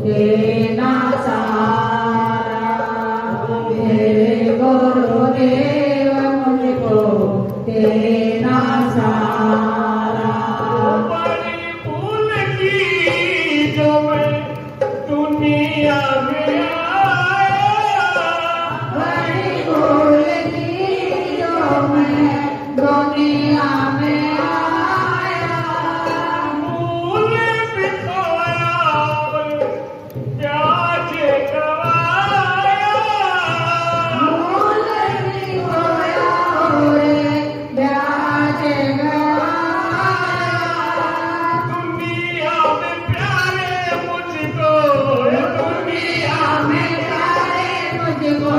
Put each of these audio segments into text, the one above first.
देना सहारा। मेरे गुरुदेव मुझको देना सहारा। बड़ी भूल की जो मैं दुनिया में आया, बड़ी भूल की जो मैं दुनिया में आया। भूल बिखोया प्याज गवाया, भूल भी खोया रे ब्याज गवाया। दुनिया में प्यारे मुझको, दुनिया में प्यारे मुझको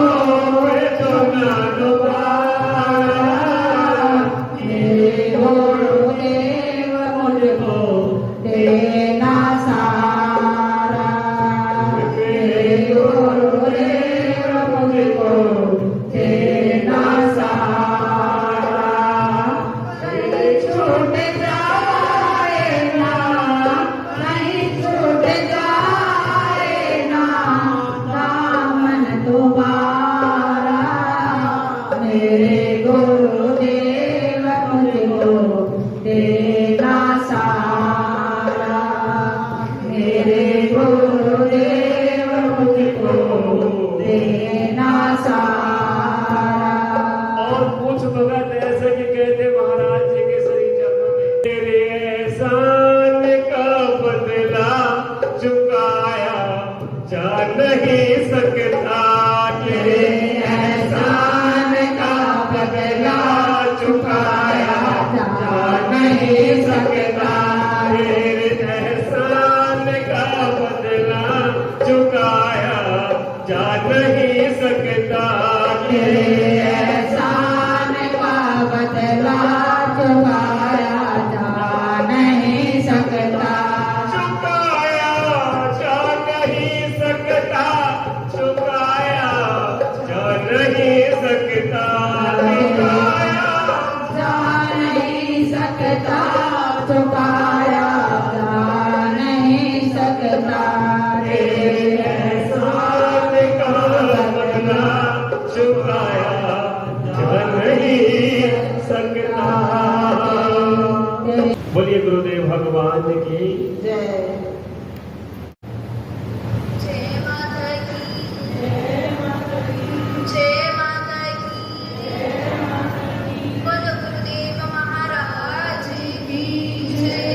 तो ना दोबारा। मेरे गुरुदेव मुझको देना सहारा। मेरे गुरुदेव मुझको देना सहारा। कहीं छूट जाए ना, कहीं छूट जाए ना दामन तुम्हारा। मेरे गुरुदेव मुझको देना सहारा। मेरे गुरुदेव मुझको देना सहारा। और कुछ भगत ऐसे भी कहते महाराज जी के श्री चरणों में, तेरे एहसान का बदला चुकाया जा नहीं सकता, तेरे एहसान का बदला चुकाया जा नहीं सकता। तेरे एहसान का बदला चुकाया जा नहीं सकता, एहसान का बदला चुकाया जा नहीं सकता। चुकाया जा नहीं सकता, चुकाया जा नहीं सकता, चुकाया जा नहीं सकता, चुकाया जा नहीं सकता। तेरे एहसान का बदला चुकाया जा नहीं सकता। बोलिए गुरुदेव भगवान की जय। जय माता की, जय माता की, बोलो गुरुदेव महाराज की जय।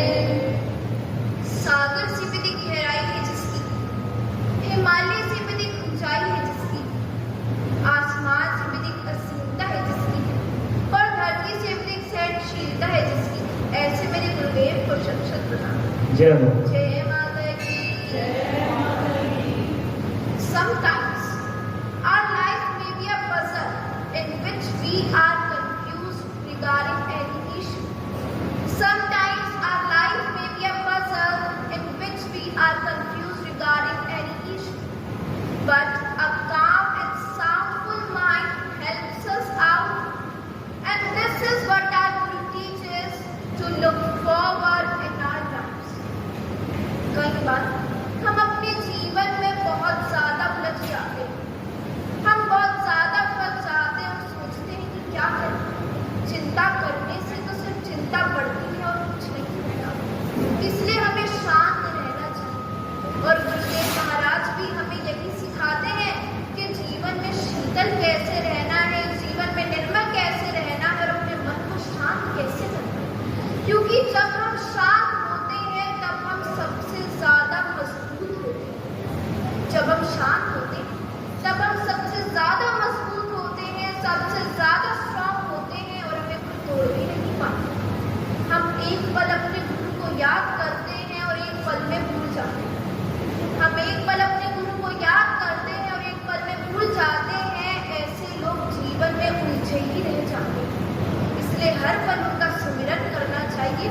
सागर से भी अधिक गहराई है जिसकी, हिमालय से भी अधिक ऊंचाई है जिसकी, आसमान से भी अधिक असीमता है जिसकी, और धरती से भी अधिक सहनशीलता है जिसकी, ऐसे मेरे गुरुदेव को शत शत प्रणाम। जय हो। जय माता की, जय माता की। Sometimes our life may be a puzzle in which we are confused regarding any issue. Sometimes our life may be a puzzle in which we are confused regarding any issue. But a calm and soundful mind helps us out. And this is what our Guru teaches, to look forward in our lives. कई बार हम अपने जीवन में बहुत ज्यादा उलझ जाते हैं, हम बहुत ज्यादा फंस जाते हैं और सोचते हैं कि क्या करें। चिंता करने से तो सिर्फ चिंता बढ़ती है और कुछ नहीं होता। इसलिए हमें शांत रहना चाहिए। और गुरुदेव महाराज भी हमें यही सिखाते हैं कि जीवन में शीतल कैसे रहना है, जीवन में निर्मल कैसे रहना है और अपने मन को शांत कैसे करना है। क्योंकि जब हम शांत होते हैं तब हम सबसे ज्यादा मजबूत होते हैं। जब हम शांत होते हैं तब हम सबसे ज्यादा मजबूत होते हैं, सबसे ज्यादा स्ट्रांग होते हैं और हमें कोई तोड़ भी नहीं पाता। हम एक पल अपने गुरु को याद करते हैं और एक पल में भूल जाते हैं। हम एक पल अपने गुरु को याद करते हैं और एक पल में भूल जाते हैं। ऐसे लोग जीवन में उलझे ही रह जाते हैं। इसलिए हर पल उनका सुमिरन करना चाहिए,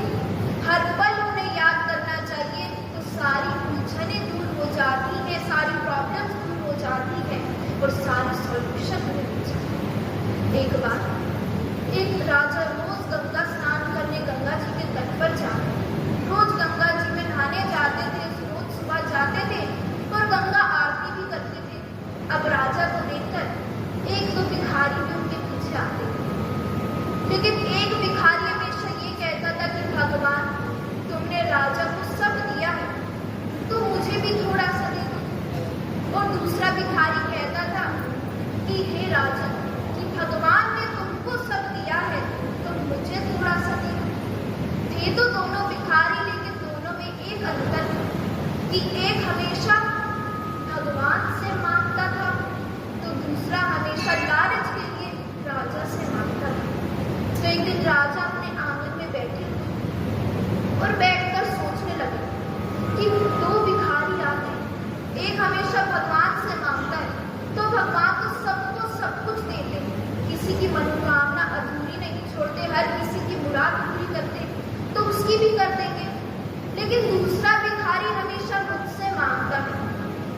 हर पल उन्हें याद करना चाहिए, तो सारी उलझने दूर हो जाती हैं, सारी प्रॉब्लम्स दूर हो जाती हैं और सारी सॉल्यूशन मिल जाती है। एक बार एक राजा रोज गंगा स्नान करने गंगा जी के तट पर जाते, रोज गंगा जी में नहाने जाते थे, रोज सुबह जाते थे और हमेशा भगवान से मांगता था तो दूसरा हमेशा लालच के लिए राजा से मांगता था। तो एक दिन राजा अपने आंगन में बैठे और बैठकर सोचने लगे कि दो भिखारी आते हैं, एक हमेशा भगवान से मांगता है तो भगवान तो सबको सब कुछ देते, किसी की मनोकामना अधूरी नहीं छोड़ते, हर किसी की मुराद पूरी करते तो उसकी भी कर देंगे। लेकिन दूसरा भिखारी हमेशा मुझसे मांगता है,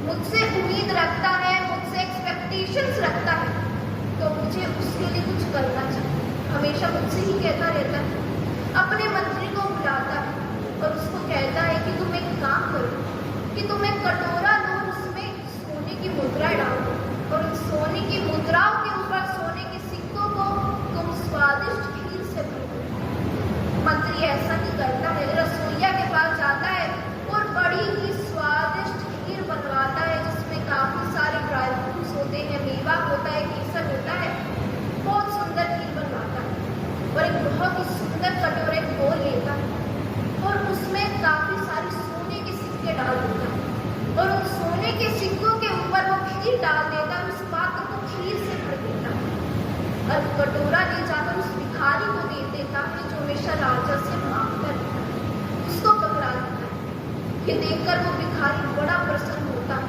मुझसे उम्मीद रखता है, मुझसे एक्सपेक्टेशंस रखता है, तो मुझे उसके लिए कुछ करना चाहिए। हमेशा मुझसे ही कहता रहता है, अपने मंत्री को बुलाता है और उसको कहता है कि तुम एक काम करो कि तुम एक कटोरा लो, उसमें सोने की मुद्राएं डालो और उन सोने की मुद्राओं के ऊपर सोने के सिक्कों को तुम स्वादिष्ट खीर से भर दो। मंत्री ऐसा ही करता है, रसोइया के पास जाता है और बड़ी ही स्वादिष्ट खीर बनवाता है जिसमें काफी सारे ड्राई फ्रूट्स होते हैं, मेवा होता है, केसर होता है। बहुत सुंदर खीर बनवाता है और एक बहुत ही सुंदर कटोरे खोल लेता है और उसमें काफी सारे सोने के सिक्के डाल देता है और उन सोने के सिक्कों के ऊपर वो खीर डाल देता है, उस पात्र को खीर से भर देता है और कटोरा ले जाकर उस भिखारी को दे देता है जो हमेशा राजा से मांगता है। उसको पकड़ा देता है। ये देखकर वो भिखारी बड़ा प्रसन्न होता है,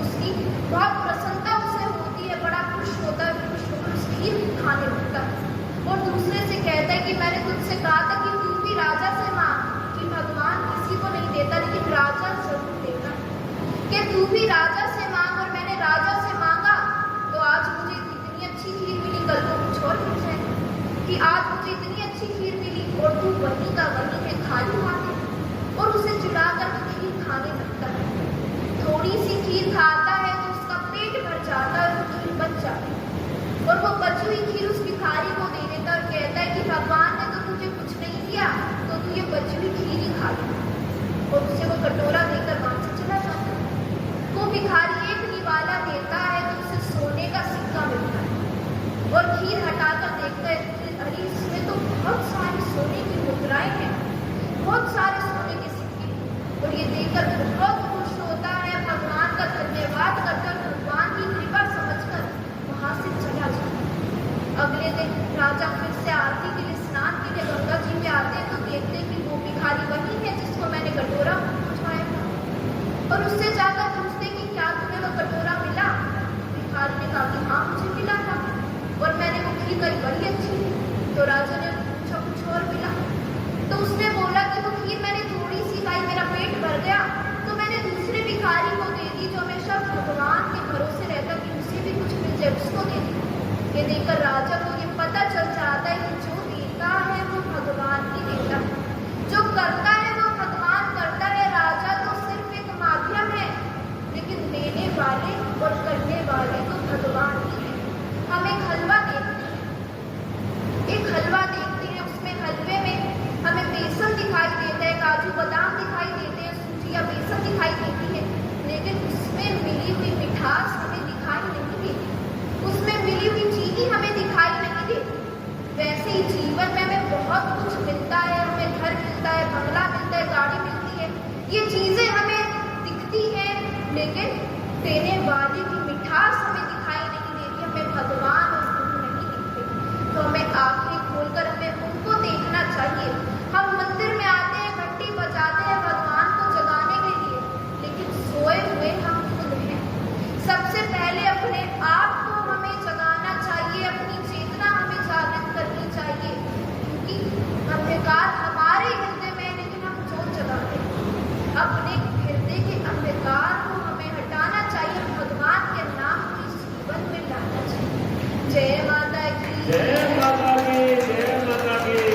उसकी बहुत प्रसन्नता उसे होती है, बड़ा खुश होता है, खुश होकर उस खीर खाने लगता है और दूसरे से कहता है कि मैंने तुझसे कहा था कि तू भी राजा से मांग, कि भगवान किसी को नहीं देता लेकिन राजा जरूर देता है, कि तू भी राजा से मांग। और मैंने राजा से मांगा तो आज मुझे इतनी अच्छी खीर मिली, कल को कुछ और मिल जाए कि आज मुझे इतनी अच्छी खीर मिली और तू वहीं का वहीं है, खाली हाथ है। और उसे चिढ़ाकर वो खीर खाने लगता है। थोड़ी सी खीर खाता है तो उसका पेट भर जाता है और वो खीर बच जाती है और वो बची हुई खीर उस भिखारी को दे देता है और कहता है कि भगवान ने तो तुझे कुछ नहीं दिया तो तू ये बची हुई खीर ही खा ले, और उसे वो कटोरा देकर वहां से चला जाता है। वो भिखारी एक निवाला देता है तो उसे सोने का सिक्का मिलता है और खीर हटाकर देखता है, अरे इसमें तो बहुत सारे सोने की मुद्राएं हैं, बहुत सारे सोने के सिक्के, और ये देखकर बहुत खुश होता है, भगवान का धन्यवाद करता है, भगवान की कृपा समझकर वहां से चला जाता है। अगले दिन राजा फिर से आरती के लिए स्नान के लिए गंगा जी में आते हैं तो देखते हैं कि वो भिखारी वही है जिसको मैंने कटोरा उठाया था और उससे जाकर पूछते कि क्या तुम्हें वो कटोरा मिला? भिखारी ने कहा कि हाँ मुझे मिला था और मैंने वो खीर करी बड़ी अच्छी थी। तो राजा ने पूछा कुछ और मिला? तो उसने बोला कि वो खीर मैंने थोड़ी सी खाई, मेरा पेट भर गया तो मैंने दूसरे भिखारी को दे दी जो हमेशा भगवान के भरोसे रहता कि उसे भी कुछ मिल जाए, उसको दे दी। ये देखकर राजा को ये पता चल जाता है कि जो देता है वो भगवान ही देता है, जो करता है वो भगवान करता है। राजा तो सिर्फ एक माध्यम है लेकिन देने वाले और करने वाले तो भगवान ही है। हम एक हलवा देखते हैं, एक हलवा देखते हैं, उसमें हलवे में हमें बेसन दिखाई देता है, काजू बादाम दिखाई देते हैं, सूजी या बेसन दिखाई देती है, लेकिन उसमें मिली हुई मिठास हमें दिखाई नहीं देती, उसमें मिली हुई चीनी हमें दिखाई नहीं देती। वैसे ही जीवन में हमें बहुत कुछ मिलता है, हमें घर मिलता है, बंगला मिलता है, गाड़ी मिलती है, ये चीजें हमें दिखती हैं लेकिन देने वाले की मिठास हमें दिखाई नहीं देती, हमें भगवान और गुरु नहीं दिखते। तो हमें आंखें खोलकर हमें उनको देखना चाहिए। हम मंदिर में आते हैं, घंटी बजाते हैं भगवान को जगाने के लिए, लेकिन सोए हुए हम खुद हैं। सबसे पहले अपने आप को हमें जगाना चाहिए, अपनी चेतना हमें जागृत करनी चाहिए, क्योंकि अंधकार हमारे हृदय में है लेकिन हम जोत जगाते हैं। अपने हृदय के अंधकार को हमें हटाना चाहिए, भगवान के नाम को इस जीवन में लाना चाहिए। जय माता की, जय माता की, जय माता की।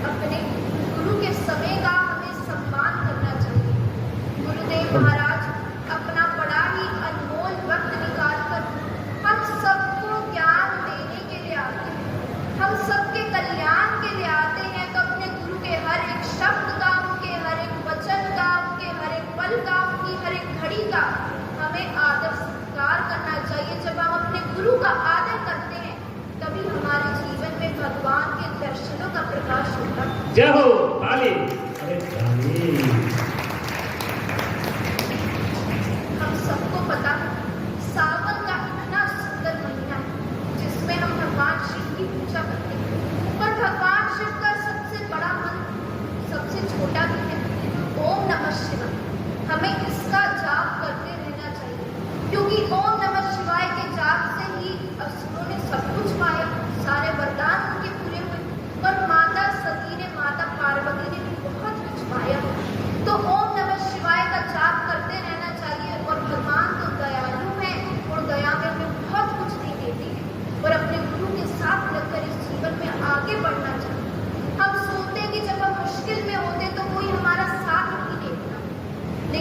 अपने गुरु के समय का हमें सम्मान करना चाहिए। गुरुदेव महाराज अपना बड़ा ही अनमोल वक्त निकालकर हम सबको ज्ञान देने के लिए आते हैं, हम सबके कल्याण के लिए आते हैं। तो अपने गुरु के हर एक शब्द का, उनके हर एक वचन का, उनके हर एक पल का, उनकी हर एक घड़ी का हमें आदर सत्कार करना चाहिए। जब हम अपने गुरु का आदर करते हैं तभी हमारे जीवन में भगवान के दर्शनों का प्रकाश होता है। जय हो ताली। अरे ताली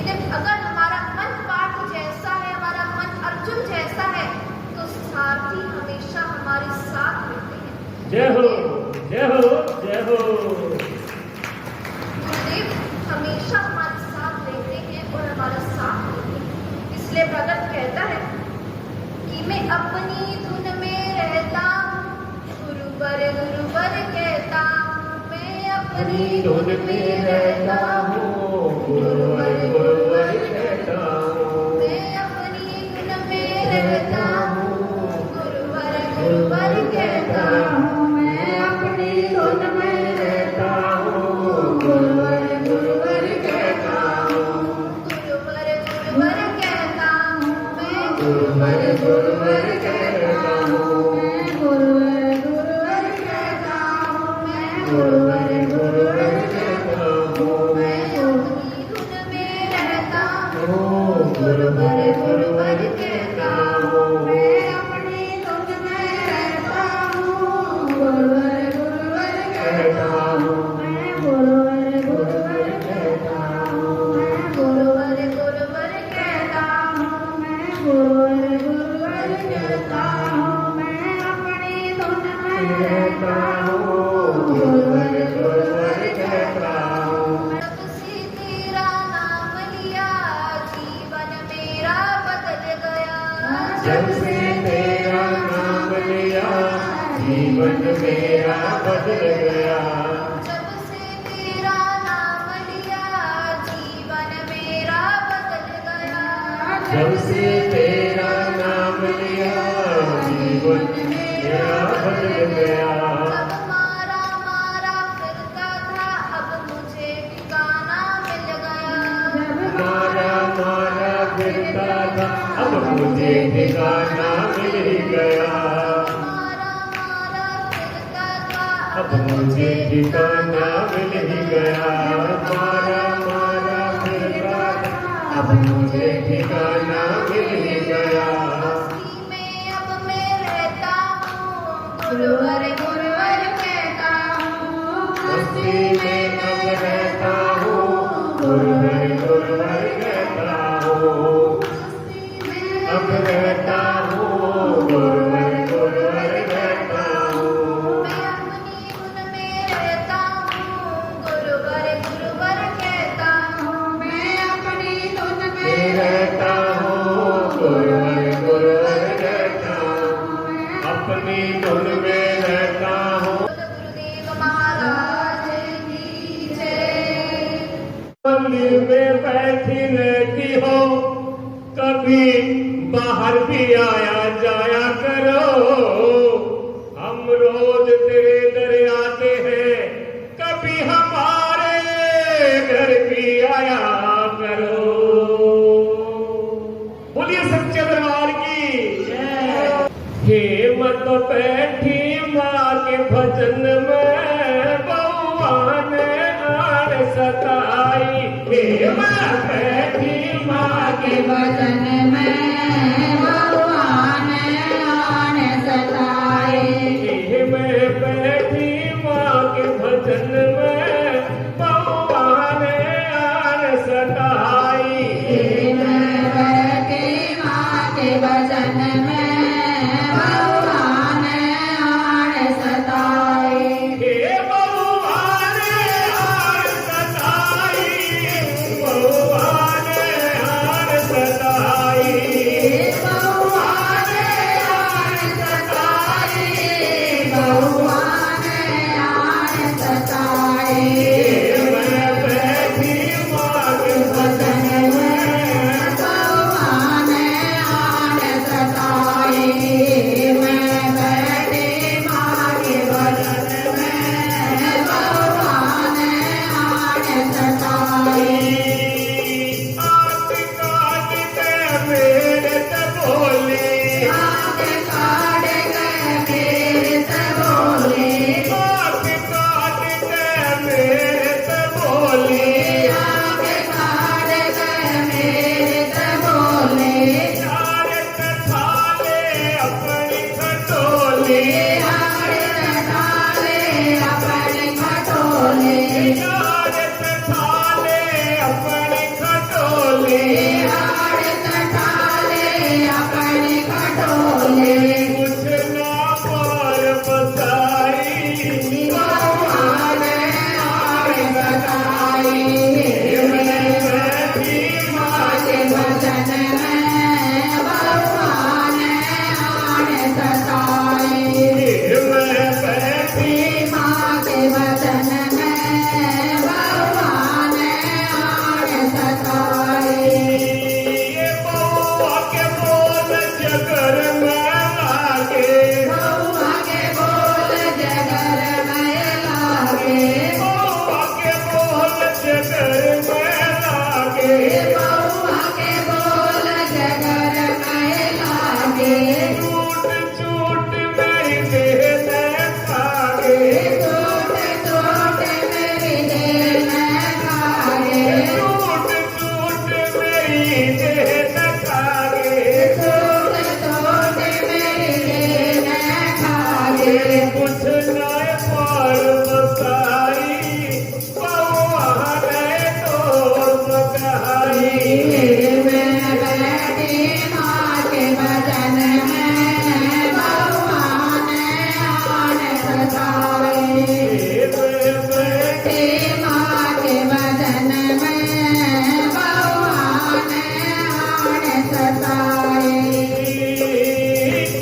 लेकिन अगर हमारा मन पार्थ जैसा है, हमारा मन अर्जुन जैसा है, तो सारथी हमेशा हमारे साथ रहते हैं। जय हो, जय हो, जय हो। गुरुदेव हमेशा हमारे साथ रहते हैं और हमारा साथ देते हैं। इसलिए भगत कहता है कि मैं अपनी धुन में रहता हूँ, गुरुवर गुरुवर कहता हूँ। मैं अपनी धुन में रहता हूँ, गुरुवर गुरुवर कहता हूँ। मैं अपनी धुन में रहता हूँ, गुरुवर गुरुवर कहता हूँ। मैं अपनी धुन में रहता हूँ, गुरुवर गुरुवर कहता हूँ। गुरुवर गुरुवर कहता हूँ, मैं गुरुवर गुरुवर कहता हूँ, मैं गुरुवर गुरुवर कहता हूँ। मैं गुरुवर गुरुवर कहता हूँ। मैं अपनी धुन में रहता हूँ, गुरुवर गुरुवर कहता हूँ। मैं अपनी धुन में रहता हूँ, गुरुवर गुरुवर कहता हूँ। मैं गुरुवर गुरुवर कहता हूँ। मैं गुरुवर गुरुवर कहता हूँ। मैं गुरुवर गुरुवर कहता हूँ। मैं अपनी धुन में रहता हूँ, गुरुवर गुरुवर कहता हूँ। जब से तेरा नाम लिया जीवन मेरा बदल गया। जब से तेरा नाम लिया जीवन मेरा बदल गया। जब से तेरा नाम लिया जीवन मेरा बदल गया। जब से तेरा नाम लिया जीवन मेरा बदल गया। जब मारा मारा फिरता था अब मुझे ठिकाना मिल गया। मारा मारा फिरता था अब मुझे ठिकाना मिल ही गया। मारा मारा फिरता था अब मुझे ठिकाना मिल ही गया। मारा मारा फिरता था अब मुझे ठिकाना मिल ही गया। मस्ती में अब मैं रहता हूँ, गुरुवर गुरुवर कहता हूँ। मस्ती में अब रहता हूँ, गुरुवर गुरुवर कहता हूँ। अब रहता हूँ, गुरुवर गुरुवर कहता हूँ। मैं अपनी धुन में रहता हूँ, गुरुवर गुरुवर कहता हूँ। मैं अपनी धुन में मैं रहता हूँ, गुरुवर गुरुवर कहता हूँ। अपनी धुन में रहता हूँ। गुरुदेव महाराज की जय। मंदिर में बैठी रहती हो, कभी बाहर भी आया जाया करो। हम रोज तेरे दर आते हैं, कभी हमारे घर भी आया करो। बोलिए सच्चे दरबार की हिम्मत बैठी माँ के भजन में बउआ ने आड़ सताई। हिम्मत बैठी माँ के भजन में भगवान आन सताए। में बैठी माँ के भजन में बउआ ने आड़ सताई। मैं बैठी माँ के भजन में भगवान आन सताए। हे बउआ ने आड़ सताई, बउआ ने आड़ सताई। लागे बउआ के बोल जगर में लागे टूट टूट मेरी देह खागे टूट टूट मेरी देह खागे टूट टूट मेरी देह खागे टूट टूट मेरी देह खागे कुछ नाय पार मसाई बउआ गए तो मकाई मैं बैठी माँ के भजन में बउआ ने आन सताए बैठी माँ के भजन में बउआ ने आन सताए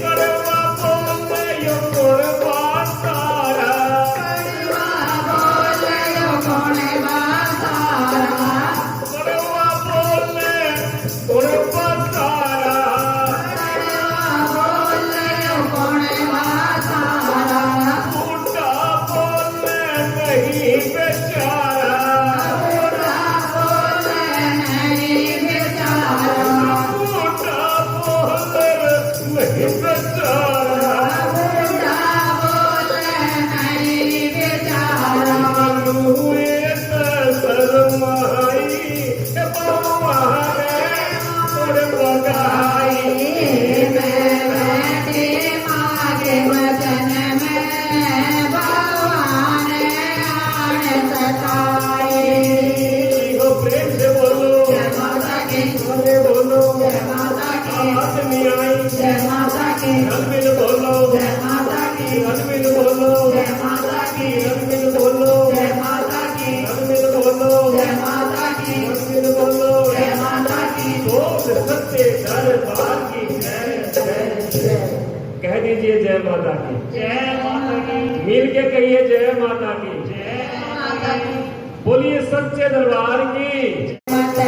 करवा बोले यो कुर्बा सारा कड़वा बोले कौन बासारा करवा बोले कुर्बा सारा कड़वा बोले कौन बासारा बूढ़ा बोले नहीं बेचारा बूढ़ा बोले नहीं बेचारा बूढ़ा बोले नहीं बेचारा बूढ़ा बोले नहीं बेचारा मनुए शरमाई बउआ रे तोर बगाई मैं बैठी माँ के वचन में बउआ ने आन सताए हो प्रेम से बोलो जय माता की बोले बोलो जय माता की आवाज नहीं आई जय माता की रलमिल बोलो जय माता की रलमिल बोलो जय माता की रलमिल बोलो जय माता की रलमिल बोलो जय माता की रलमिल बोलो जय माता की बोल सत्य दरबार की जय जय जय कह दीजिए जय माता की जय माता की मिल के कहिए जय माता की जय माता की बोलिए सच्चे दरबार की माता